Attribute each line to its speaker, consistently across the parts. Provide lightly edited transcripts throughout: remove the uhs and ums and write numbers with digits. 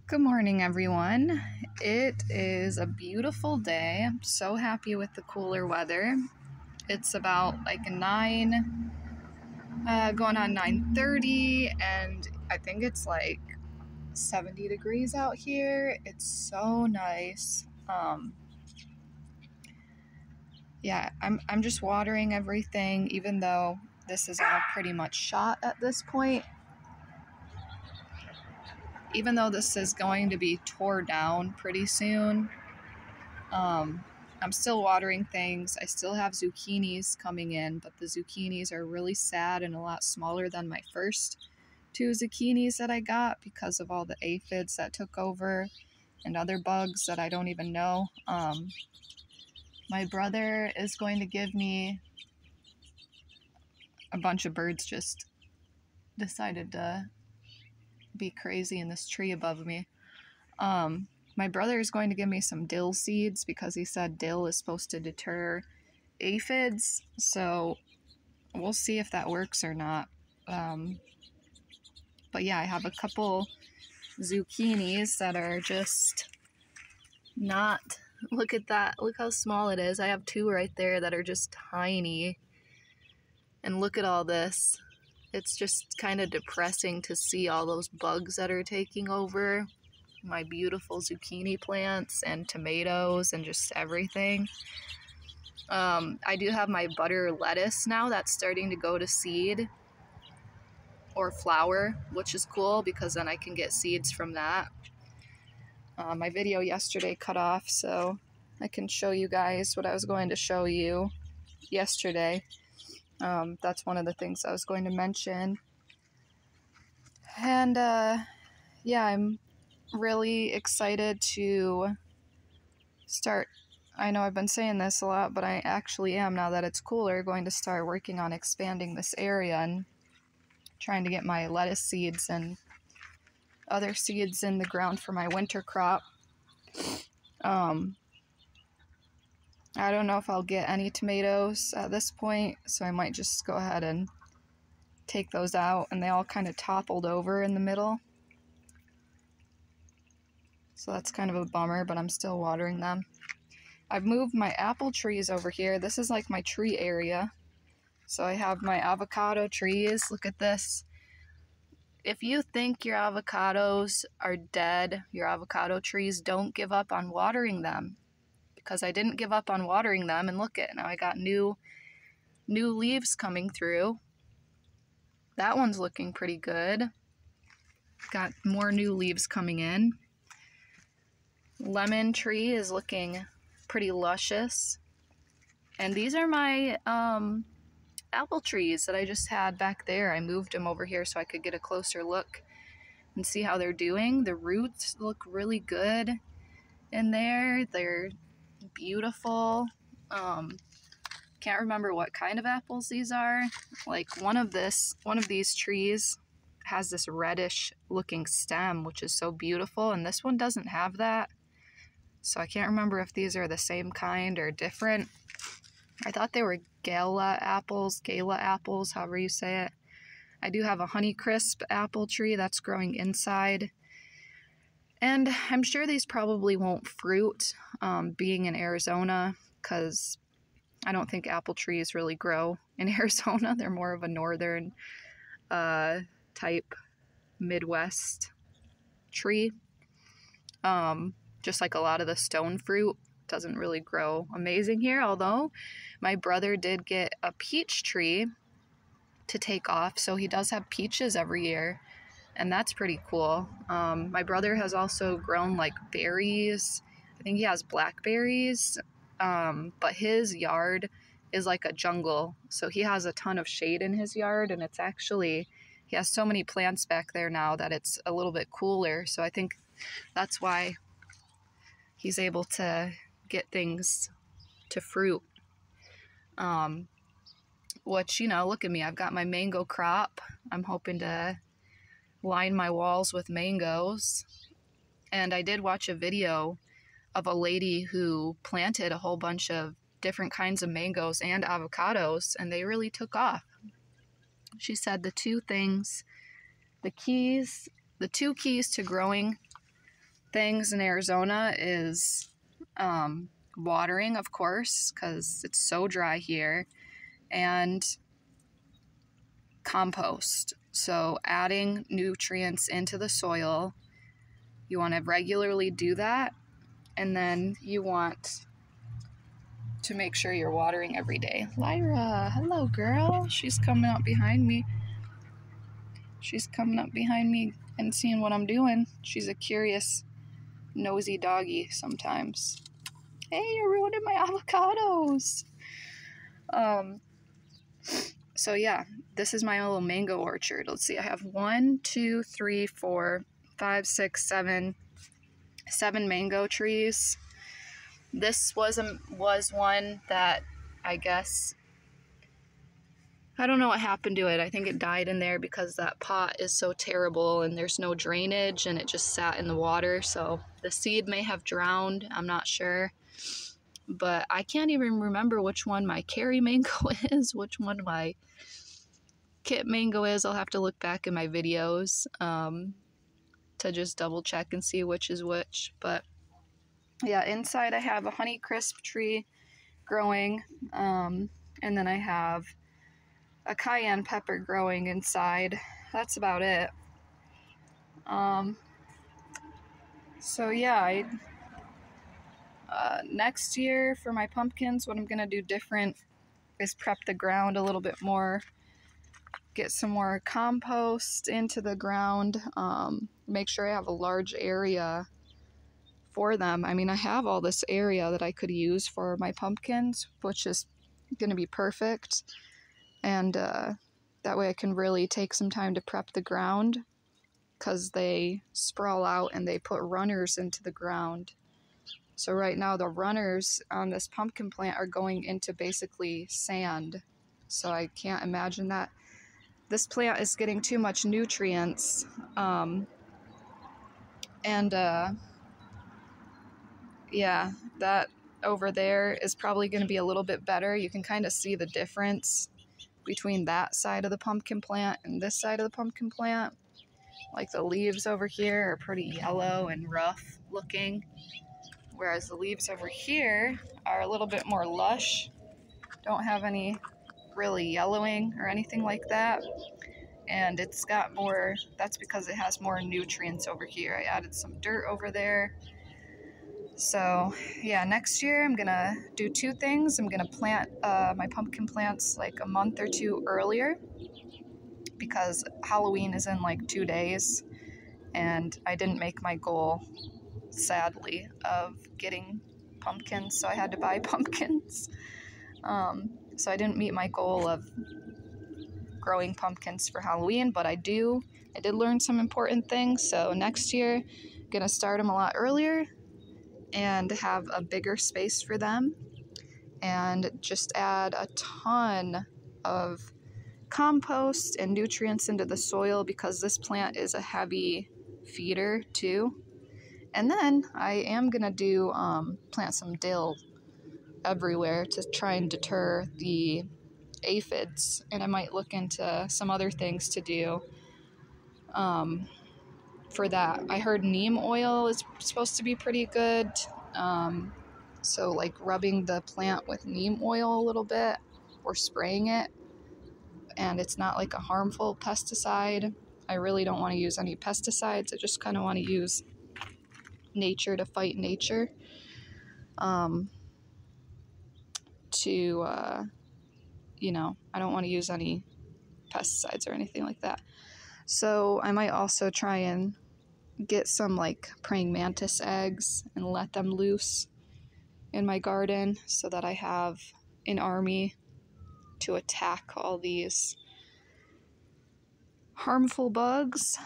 Speaker 1: Good morning, everyone. It is a beautiful day. I'm so happy with the cooler weather. It's about like 9, going on 9:30, and I think it's like 70 degrees out here. It's so nice. Yeah, I'm just watering everything, even though this is all pretty much shot at this point. Even though this is going to be tore down pretty soon, I'm still watering things. I still have zucchinis coming in, but the zucchinis are really sad and a lot smaller than my first 2 zucchinis that I got because of all the aphids that took over and other bugs that I don't even know. My brother is going to give me a bunch of birds just decided to be crazy in this tree above me. My brother is going to give me some dill seeds because he said dill is supposed to deter aphids, so we'll see if that works or not. But yeah, I have a couple zucchinis that are just not, look at that, look how small it is. I have 2 right there that are just tiny, and look at all this. It's just kind of depressing to see all those bugs that are taking over my beautiful zucchini plants and tomatoes and just everything. I do have my butter lettuce now that's starting to go to seed or flower, which is cool because then I can get seeds from that. My video yesterday cut off, so I can show you guys what I was going to show you yesterday. That's one of the things I was going to mention. And yeah, I'm really excited to start. I know I've been saying this a lot, but I actually am, now that it's cooler, going to start working on expanding this area and trying to get my lettuce seeds and other seeds in the ground for my winter crop. I don't know if I'll get any tomatoes at this point, so I might just go ahead and take those out, and they all kind of toppled over in the middle. So that's kind of a bummer, but I'm still watering them. I've moved my apple trees over here. This is like my tree area. So I have my avocado trees. Look at this. If you think your avocados are dead, your avocado trees, don't give up on watering them. Because I didn't give up on watering them, and look at, now I got new leaves coming through. That one's looking pretty good. Got more new leaves coming in. Lemon tree is looking pretty luscious. And these are my apple trees that I just had back there. I moved them over here so I could get a closer look and see how they're doing. The roots look really good in there. They're beautiful. Can't remember what kind of apples these are. Like one of these trees has this reddish looking stem, which is so beautiful, and this one doesn't have that. So I can't remember if these are the same kind or different. I thought they were gala apples, however you say it. I do have a Honeycrisp apple tree that's growing inside. And I'm sure these probably won't fruit, being in Arizona, because I don't think apple trees really grow in Arizona. They're more of a northern type Midwest tree. Just like a lot of the stone fruit doesn't really grow amazing here, although my brother did get a peach tree to take off, so he does have peaches every year, and that's pretty cool. My brother has also grown like berries. I think he has blackberries, but his yard is like a jungle, so he has a ton of shade in his yard, and it's actually, he has so many plants back there now that it's a little bit cooler, so I think that's why he's able to get things to fruit. Which, you know, look at me, I've got my mango crop. I'm hoping to line my walls with mangoes. And I did watch a video of a lady who planted a whole bunch of different kinds of mangoes and avocados, and they really took off. She said the 2 keys to growing things in Arizona is watering, of course, because it's so dry here, and compost. So adding nutrients into the soil, you want to regularly do that, and then you want to make sure you're watering every day. Lyra, hello girl. She's coming up behind me. She's coming up behind me and seeing what I'm doing. She's a curious, nosy doggy sometimes. Hey, you're ruining my avocados. So yeah, this is my little mango orchard. Let's see, I have 1, 2, 3, 4, 5, 6, 7 mango trees. This was one that I guess, I don't know what happened to it. I think it died in there because that pot is so terrible and there's no drainage and it just sat in the water. So the seed may have drowned. I'm not sure. But I can't even remember which one my Kerry mango is, which one my Kit mango is. I'll have to look back in my videos to just double check and see which is which. But yeah, inside I have a Honeycrisp tree growing, and then I have a cayenne pepper growing inside. That's about it. So yeah, next year for my pumpkins, what I'm gonna do different is prep the ground a little bit more, get some more compost into the ground, make sure I have a large area for them. I mean, I have all this area that I could use for my pumpkins, which is going to be perfect. And that way I can really take some time to prep the ground, because they sprawl out and they put runners into the ground. So right now the runners on this pumpkin plant are going into basically sand. So I can't imagine that. This plant is getting too much nutrients. Yeah, that over there is probably going to be a little bit better. You can kind of see the difference between that side of the pumpkin plant and this side of the pumpkin plant. Like the leaves over here are pretty yellow and rough looking, whereas the leaves over here are a little bit more lush. Don't have any really yellowing or anything like that. And it's got more, that's because it has more nutrients over here. I added some dirt over there. So yeah, next year I'm gonna do 2 things. I'm gonna plant my pumpkin plants like a month or 2 earlier, because Halloween is in like 2 days, and I didn't make my goal, sadly, of getting pumpkins, so I had to buy pumpkins. So I didn't meet my goal of growing pumpkins for Halloween, but I did learn some important things. So next year, I'm gonna start them a lot earlier and have a bigger space for them, and just add a ton of compost and nutrients into the soil, because this plant is a heavy feeder too. And then I am gonna do plant some dill everywhere to try and deter the aphids, and I might look into some other things to do for that. I heard neem oil is supposed to be pretty good. So like rubbing the plant with neem oil a little bit or spraying it, and it's not like a harmful pesticide. I really don't want to use any pesticides. I just kind of want to use nature to fight nature. I don't want to use any pesticides or anything like that. So I might also try and get some like praying mantis eggs and let them loose in my garden, so that I have an army to attack all these harmful bugs.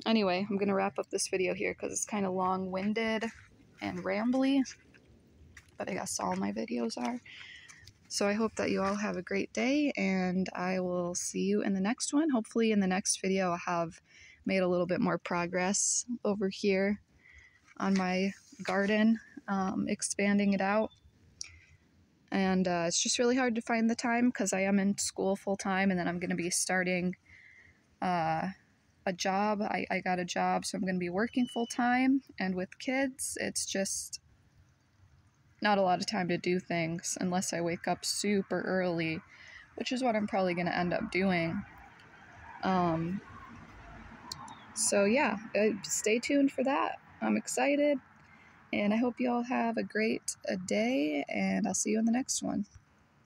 Speaker 1: Anyway, I'm gonna wrap up this video here because it's kind of long-winded and rambly, but I guess all my videos are. So I hope that you all have a great day, and I will see you in the next one. Hopefully in the next video I'll have made a little bit more progress over here on my garden, expanding it out. And it's just really hard to find the time because I am in school full time, and then I'm going to be starting a a job. I got a job, so I'm going to be working full time. And with kids, it's just not a lot of time to do things unless I wake up super early, which is what I'm probably going to end up doing. So yeah, stay tuned for that. I'm excited, and I hope you all have a great day, and I'll see you in the next one.